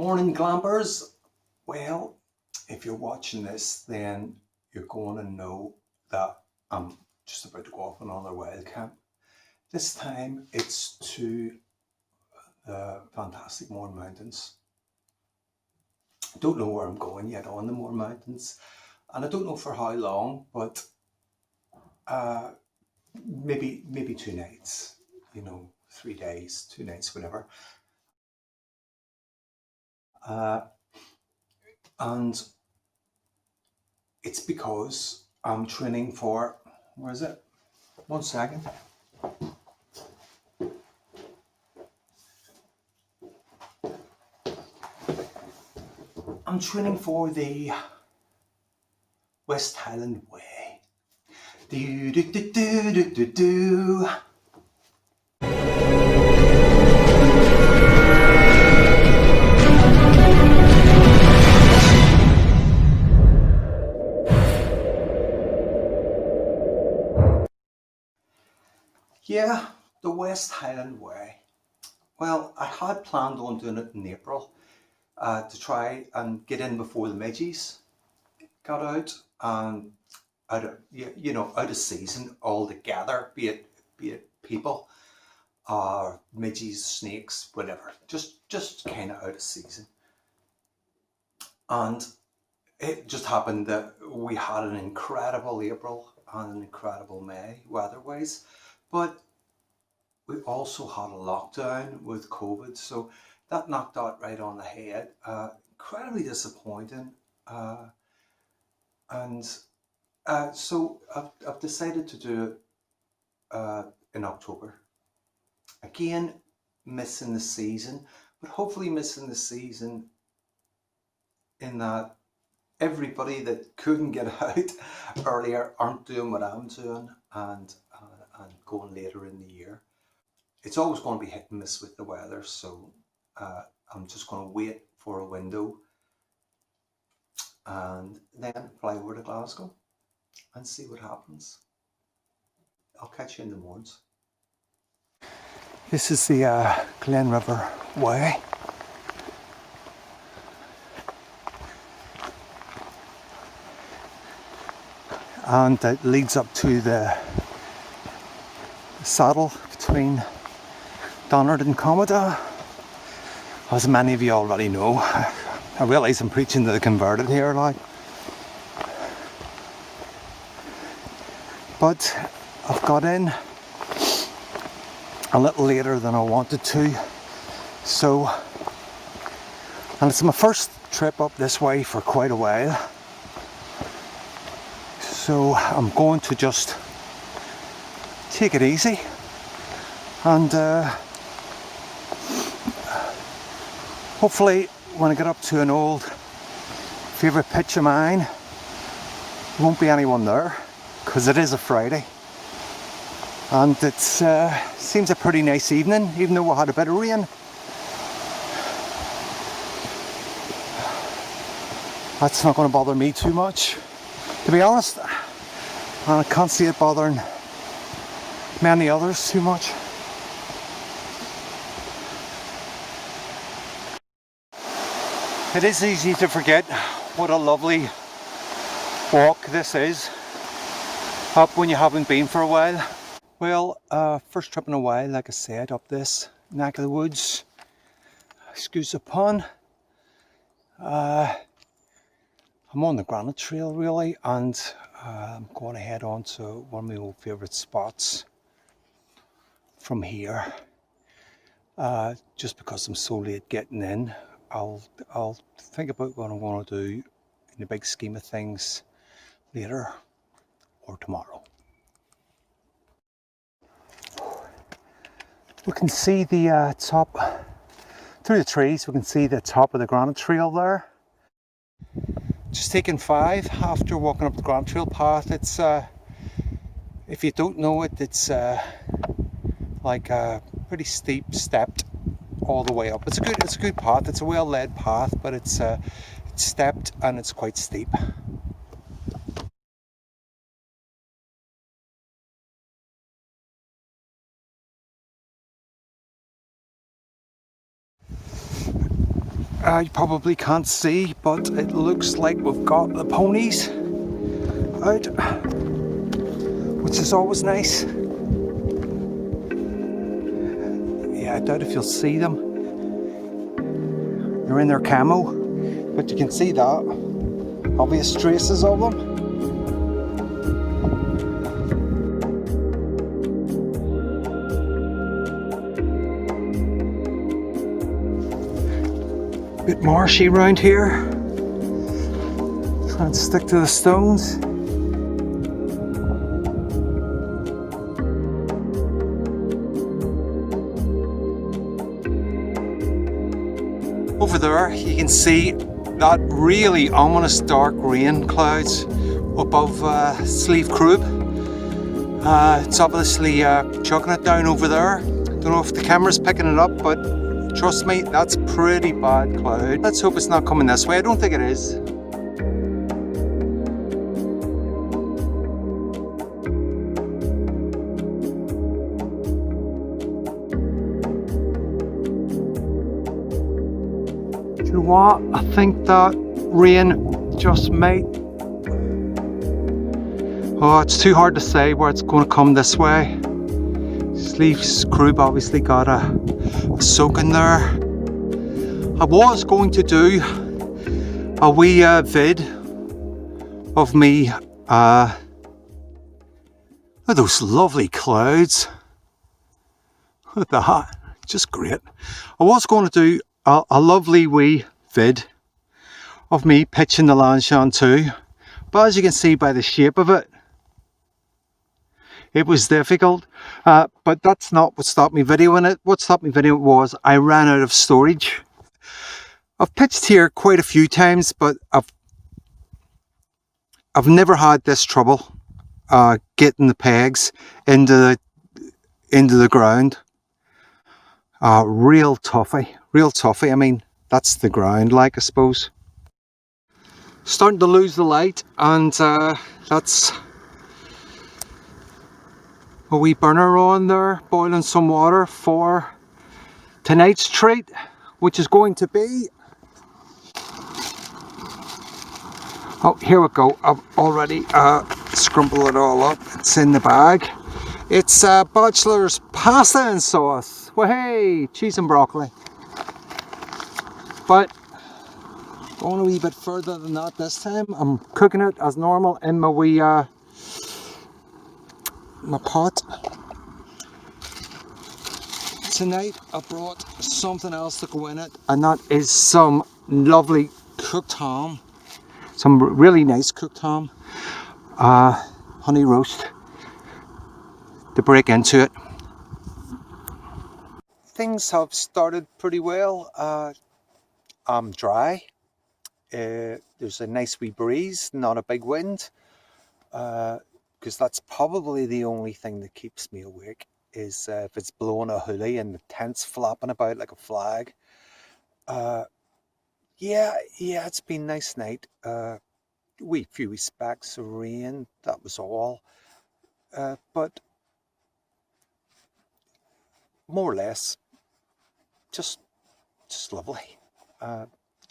Morning glampers. Well, if you're watching this, then you're going to know that I'm just about to go off on another wild camp. This time it's to the fantastic Mourne Mountains. I don't know where I'm going yet on the Mourne Mountains, and I don't know for how long, but maybe 2 nights, 3 days, 2 nights, whatever. And it's because I'm training for, where is it? 1 second. I'm training for the West Highland Way. Do do do do do do do. Yeah, the West Highland Way. Well, I had planned on doing it in April to try and get in before the midges got out and out of season altogether, be it people or midges, snakes, whatever, just kind of out of season. And it just happened that we had an incredible April and an incredible May weather-wise, but we also had a lockdown with COVID, so that knocked out right on the head. Incredibly disappointing. So I've decided to do it in October. Again, missing the season, but hopefully missing the season in that everybody that couldn't get out earlier aren't doing what I'm doing and going later in the year. It's always going to be hit and miss with the weather, so I'm just going to wait for a window and then fly over to Glasgow and see what happens. I'll catch you in the Mournes. This is the Glen River Way. And it leads up to the saddle between Donard and Commodore. As many of you already know, I realise I'm preaching to the converted here, but I've got in a little later than I wanted to, and it's my first trip up this way for quite a while, so I'm going to just take it easy and hopefully when I get up to an old favourite pitch of mine, there won't be anyone there because it is a Friday and it seems a pretty nice evening, even though we had a bit of rain. That's not going to bother me too much, to be honest, and I can't see it bothering many others too much. It is easy to forget what a lovely walk this is up when you haven't been for a while. Well, first trip in a while, like I said, up this neck of the woods. Excuse the pun. I'm on the Granite Trail really, and I'm going to head on to one of my old favourite spots from here. Just because I'm so late getting in, I'll think about what I'm going to do in the big scheme of things later or tomorrow. We can see the top, through the trees, we can see the top of the Granite Trail there. Just taking 5 after walking up the Granite Trail path. It's, if you don't know it, it's like a pretty steep, stepped all the way up. It's a good path. It's a well-led path, but it's stepped and it's quite steep. You probably can't see, but it looks like we've got the ponies out, which is always nice. Yeah, I doubt if you'll see them. They're in their camo, but you can see that. Obvious traces of them. Bit marshy around here. Trying to stick to the stones. Over there you can see that really ominous dark rain clouds above Sleeve Crib. It's obviously chucking it down over there. Don't know if the camera's picking it up, but trust me, that's pretty bad cloud. Let's hope it's not coming this way. I don't think it is. Do you know what? I think that rain just might... Oh, it's too hard to say where it's going to come this way. Sleeves Crib obviously got a soaking there. I was going to do a wee vid of me with those lovely clouds. Look at that, just great. I was going to do a lovely wee vid of me pitching the Lanshan too, but as you can see by the shape of it, it was difficult, but that's not what stopped me videoing it. What stopped me videoing it was I ran out of storage. I've pitched here quite a few times, but I've never had this trouble getting the pegs into the ground. Real toughie. I mean, that's the ground, like, I suppose. Starting to lose the light, and that's a wee burner on there, boiling some water for tonight's treat, which is going to be... Oh, here we go. I've already scrumpled it all up. It's in the bag. It's bachelor's pasta and sauce. Well, hey, cheese and broccoli. But going a wee bit further than that this time. I'm cooking it as normal in my wee my pot. Tonight I brought something else to go in it, and that is some lovely cooked ham, some really nice cooked ham, honey roast to break into it. Things have started pretty well. I'm dry. There's a nice wee breeze, not a big wind. Because that's probably the only thing that keeps me awake, is if it's blowing a hoolie and the tent's flapping about like a flag. Yeah, it's been a nice night. Few specks of rain, that was all. But more or less, just lovely.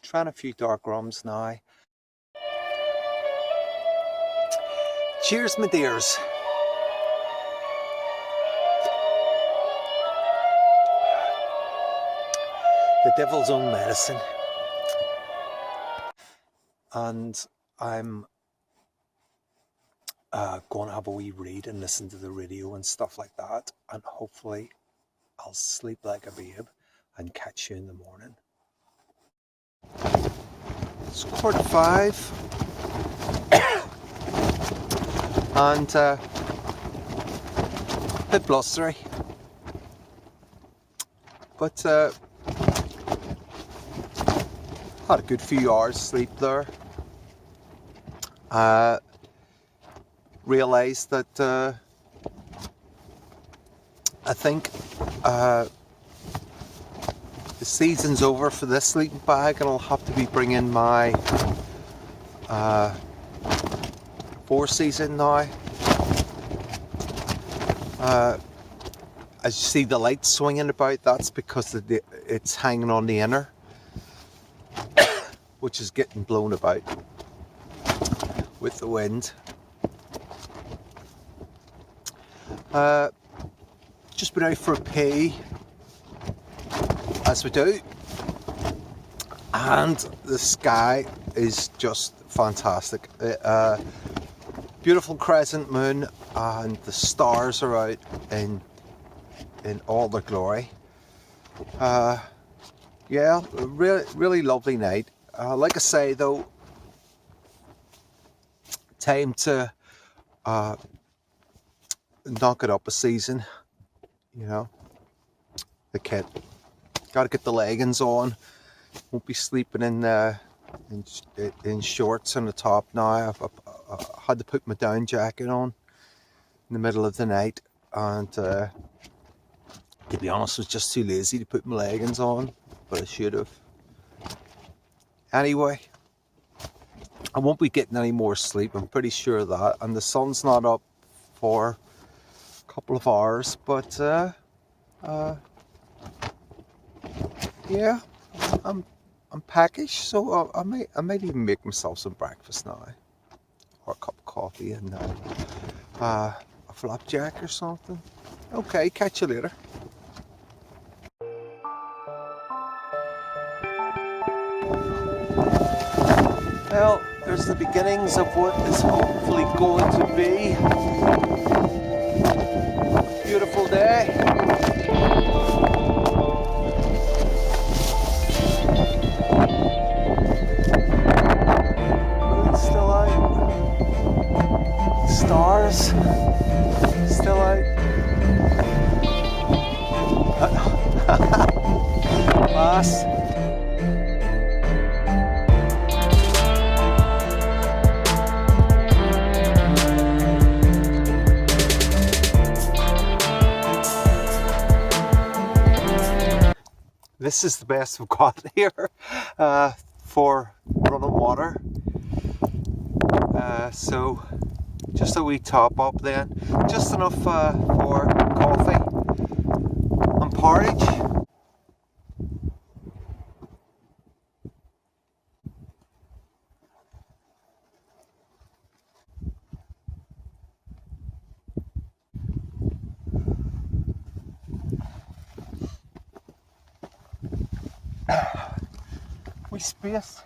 Trying a few dark rums now. Cheers, my dears. The devil's own medicine. And I'm going to have a wee read and listen to the radio and stuff like that. And hopefully I'll sleep like a babe and catch you in the morning. It's 4:45. And a bit blustery, but had a good few hours sleep there. Realised that I think the season's over for this sleeping bag, and I'll have to be bringing my 4 season now. As you see the light swinging about, that's because it's hanging on the inner. which is getting blown about with the wind. Just been out for a pee, as we do, and the sky is just fantastic. Beautiful crescent moon, and the stars are out in all their glory. Yeah, really lovely night. Like I say though, time to knock it up a season. You know, the kit. Got to get the leggings on. Won't be sleeping in shorts on the top now. I had to put my down jacket on in the middle of the night, and to be honest, I was just too lazy to put my leggings on, but I should have. Anyway, I won't be getting any more sleep, I'm pretty sure of that, and the sun's not up for a couple of hours, but yeah, I'm packish, so I might even make myself some breakfast now, or a cup of coffee and a flapjack or something. Okay, catch you later. Well, there's the beginnings of what is hopefully going to be a beautiful day. Moon's still out. Stars still out. Pass. This is the best we've got here for running water. So just a wee top up then. Just enough for coffee and porridge. We space.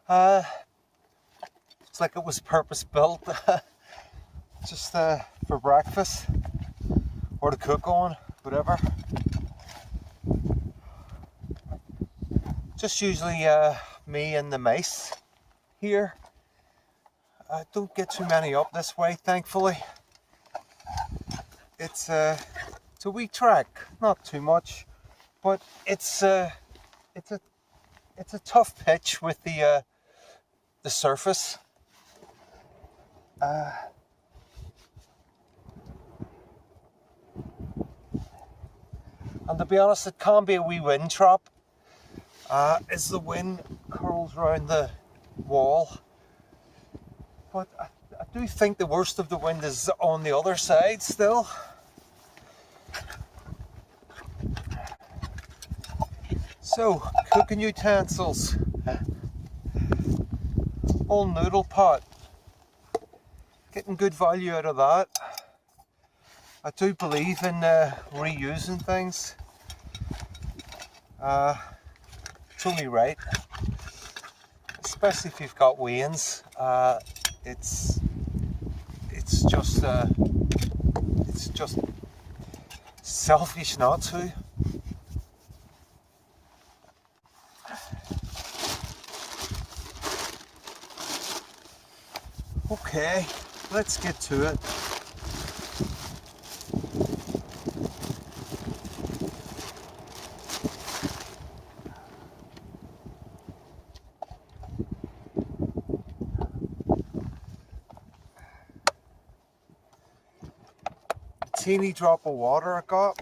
It's like it was purpose built just for breakfast or to cook on, whatever. Just usually me and the mice here. I don't get too many up this way, thankfully. It's a wee track, not too much, but it's a tough pitch with the surface. And to be honest, it can be a wee wind trap as the wind curls round the wall. But I do think the worst of the wind is on the other side still. So, cooking utensils. Old noodle pot. Getting good value out of that. I do believe in reusing things. It's only right. Especially if you've got wains. It's just selfish not to. Okay, let's get to it. A teeny drop of water I got.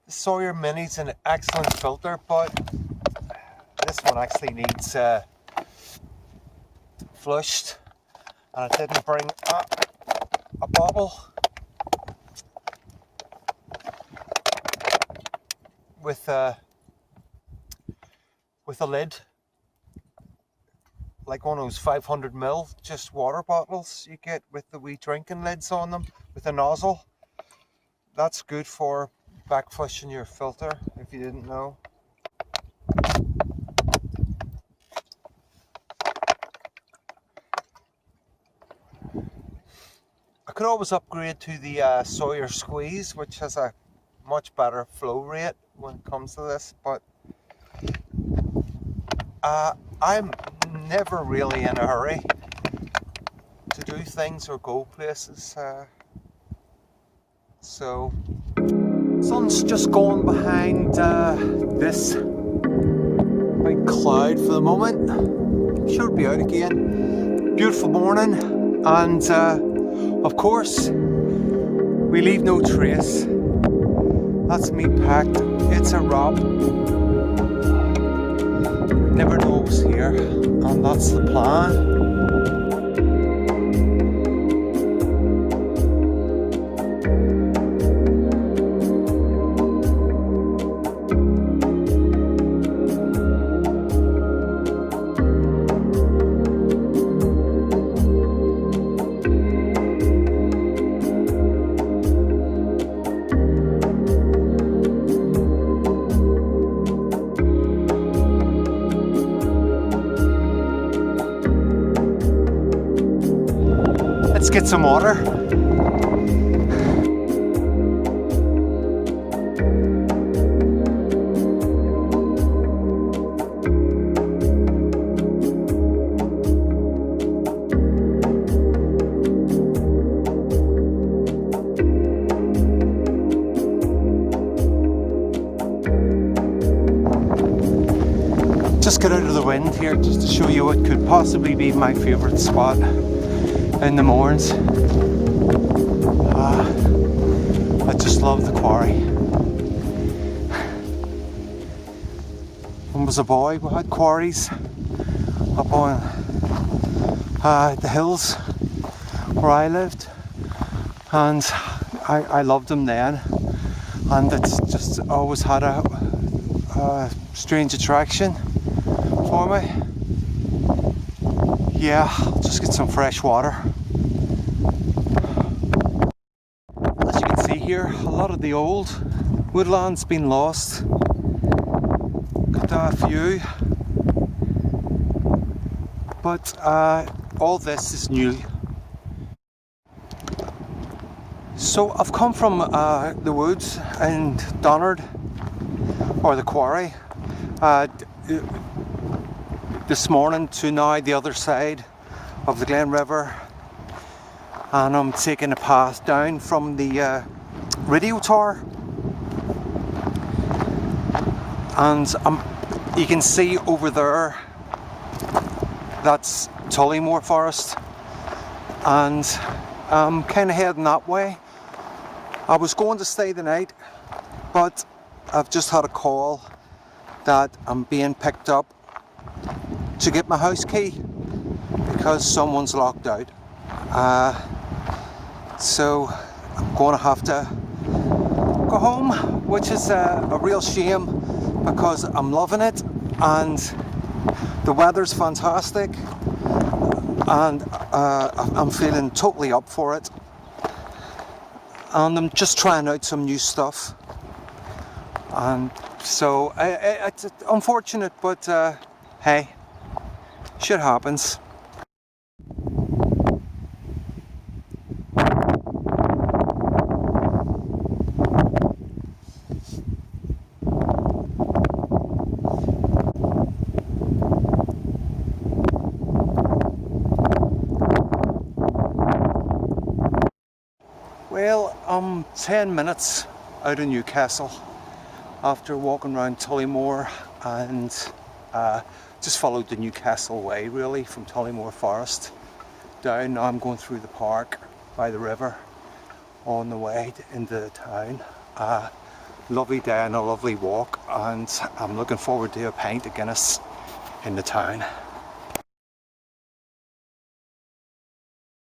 Sawyer Mini's an excellent filter, but this one actually needs flushed, and I didn't bring a bottle with a lid, like one of those 500ml just water bottles you get with the wee drinking lids on them with a nozzle. That's good for backflushing your filter, if you didn't know. I could always upgrade to the Sawyer Squeeze, which has a much better flow rate when it comes to this, but I'm never really in a hurry to do things or go places, so sun's just gone behind this big cloud for the moment. Should be out again. Beautiful morning, and of course we leave no trace. That's me packed. It's a wrap. Never know it was here, and that's the plan. Let's get some water. Just get out of the wind here just to show you what could possibly be my favourite spot in the Mournes. I just love the quarry. When I was a boy, we had quarries up on the hills where I lived, and I loved them then, and it's just always had a strange attraction for me. Yeah, I'll just get some fresh water. As you can see here, a lot of the old woodland's been lost. Got a few, but all this is new. So I've come from the woods in Donard, or the quarry, this morning to now the other side of the Glen River, and I'm taking a path down from the radio tower, and you can see over there that's Tullymore Forest, and I'm kind of heading that way. I was going to stay the night, but I've just had a call that I'm being picked up to get my house key because someone's locked out. So I'm going to have to go home, which is a real shame because I'm loving it and the weather's fantastic, and I'm feeling totally up for it, and I'm just trying out some new stuff, and so it's unfortunate, but hey, shit happens. Well, I'm 10 minutes out of Newcastle after walking around Tullymore, and just followed the Newcastle way really from Tullymore Forest down. Now I'm going through the park by the river on the way into the town. Lovely day and a lovely walk, and I'm looking forward to a pint of Guinness in the town.